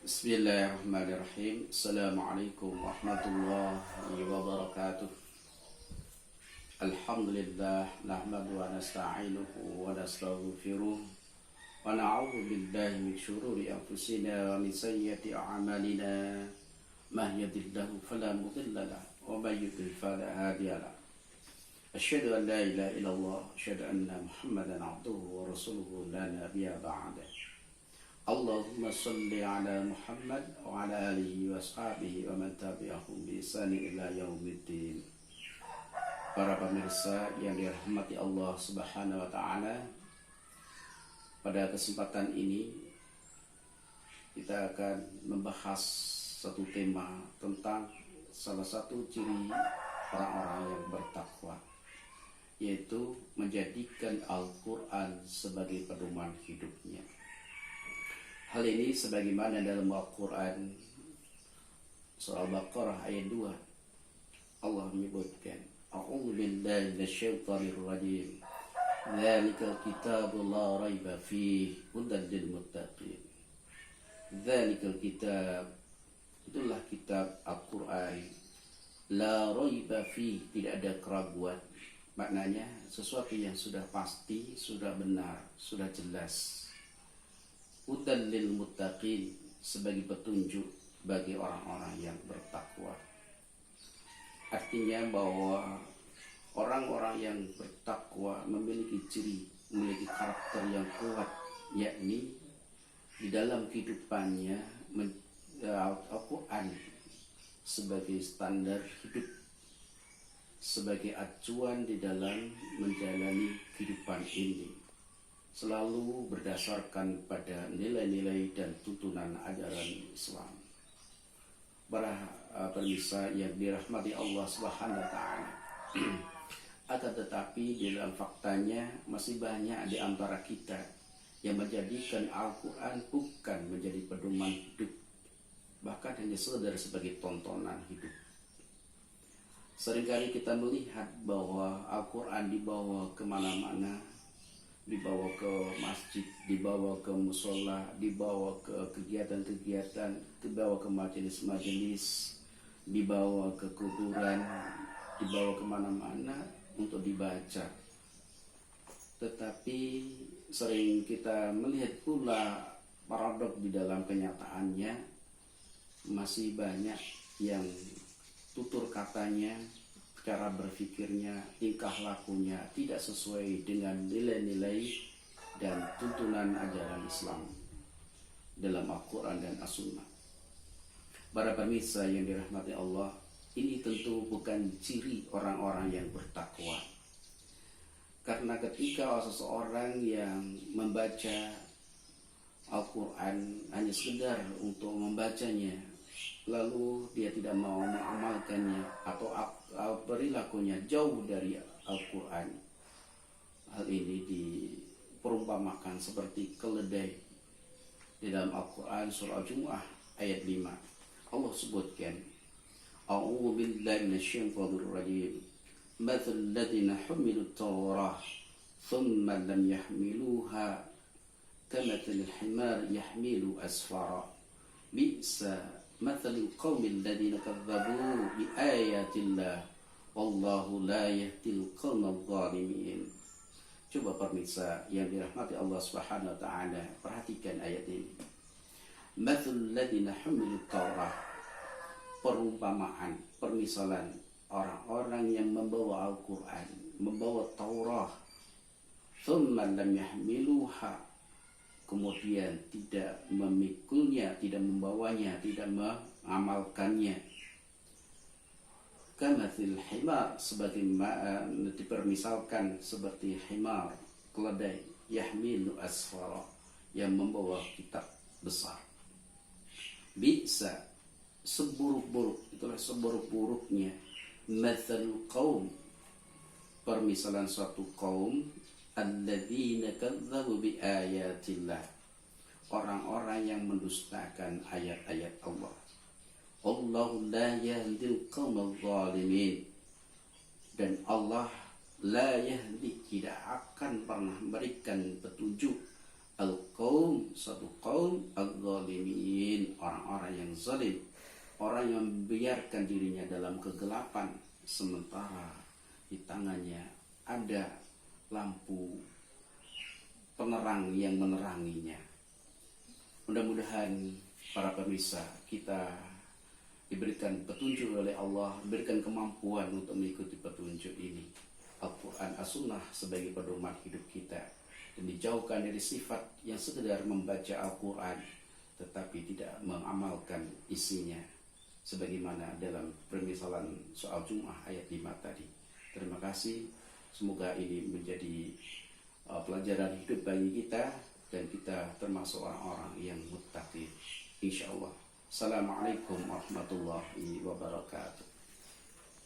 Bismillahirrahmanirrahim. Assalamualaikum warahmatullahi wabarakatuh. Alhamdulillah nahmadu wa nasta'inuhu wa nastaghfiruh wa na'udzu billahi min syururi anfusina wa min sayyiati a'malina. May yahdihillahu fala mudilla lahu wa may yudlil fala hadiya lahu. Asyhadu an la ilaha illallah, asyhadu anna Muhammadan 'abduhu wa rasuluhu la nabiyya ba'dahu. Allahumma salli ala Muhammad wa ala alihi wa ashabihi wa man tabi'ahum bi ihsan ila yaumiddin. Para pemirsa yang dirahmati Allah Subhanahu wa taala, pada kesempatan ini kita akan membahas satu tema tentang salah satu ciri orang-orang yang bertakwa, yaitu menjadikan Al-Quran sebagai pedoman hidupnya. Hal ini sebagaimana dalam Al-Quran surah Al-Baqarah ayat 2 Allah menyebutkan, A'udzu billahi minasyaitonir rajim. Dzalikal kitabu la raiba fihi hudan lil muttaqin. Dzalikal kitab, itulah kitab Al-Quran, la raiba fihi, tidak ada keraguan. Maknanya sesuatu yang sudah pasti, sudah benar, sudah jelas. Hudan lil muttaqin, sebagai petunjuk bagi orang-orang yang bertakwa. Artinya bahwa orang-orang yang bertakwa memiliki ciri, memiliki karakter yang kuat, yakni di dalam kehidupannya Al-Quran sebagai standar hidup, sebagai acuan di dalam menjalani kehidupan ini, selalu berdasarkan pada nilai-nilai dan tuntunan ajaran Islam. Para pemirsa yang dirahmati Allah Subhanahu wa taala. Akan tetapi di dalam faktanya masih banyak di antara kita yang menjadikan Al-Quran bukan menjadi pedoman hidup, bahkan hanya sekedar sebagai tontonan hidup. Seringkali kita melihat bahwa Al-Quran dibawa kemana-mana, dibawa ke masjid, dibawa ke musola, dibawa ke kegiatan-kegiatan, dibawa ke majelis-majelis, dibawa ke kuburan, dibawa kemana-mana untuk dibaca. Tetapi sering kita melihat pula paradok di dalam kenyataannya, masih banyak yang tutur katanya, cara berpikirnya, tingkah lakunya tidak sesuai dengan nilai-nilai dan tuntunan ajaran Islam dalam Al-Quran dan As-Sunnah. Para pemirsa yang dirahmati Allah, ini tentu bukan ciri orang-orang yang bertakwa. Karena ketika seseorang yang membaca Al-Quran hanya sekedar untuk membacanya, lalu dia tidak mau mengamalkannya atau perilakunya jauh dari Al-Quran, hal ini diperumpamakan seperti keledai. Di dalam Al-Quran surah Al-Jumu'ah ayat 5 Allah sebutkan, A'udzu billahi minasyaitonir rajim. Mathalul ladzina humilut tawrah thumma lam yahmiluha kamathalil himar yahmilu asfara. Bi'sa mathalul qaumil ladzina kadzdzabu biayatillah wallahu la yahdil qaumadz zalimin. Coba pemirsa yang dirahmati Allah Subhanahu wa taala, perhatikan ayat ini. Mathalul ladzina humilut tawrah, perumpamaan, permisalan orang-orang yang membawa Al-Quran, membawa Taurat, thumma lam yahmiluha, kemudian tidak memikulnya, tidak membawanya, tidak mengamalkannya. Kamathil himar, sebagai dipermisalkan seperti himar, keledai, yahmilu asfara, yang membawa kitab besar. Bisa, seburuk-buruk, itulah seburuk-buruknya mathalul qaum, permisalan suatu kaum, alladzina kadzdzabu biayatillah, orang-orang yang mendustakan ayat-ayat Allah. Allahu la yahdil qaumadz zalimin, dan Allah la yahdi, tidak akan pernah memberikan petunjuk al-qaum, satu kaum al-zalimin, orang-orang yang zalim, orang yang membiarkan dirinya dalam kegelapan sementara di tangannya ada lampu penerang yang meneranginya. Mudah-mudahan para pemirsa kita diberikan petunjuk oleh Allah, diberikan kemampuan untuk mengikuti petunjuk ini, Al-Quran As-Sunnah sebagai pedoman hidup kita, dan dijauhkan dari sifat yang sekedar membaca Al-Quran tetapi tidak mengamalkan isinya, sebagaimana dalam permisalan soal Jum'ah ayat 5 tadi. Terima kasih, semoga ini menjadi pelajaran hidup bagi kita dan kita termasuk orang-orang yang muttaqin insyaallah. Assalamualaikum warahmatullahi wabarakatuh.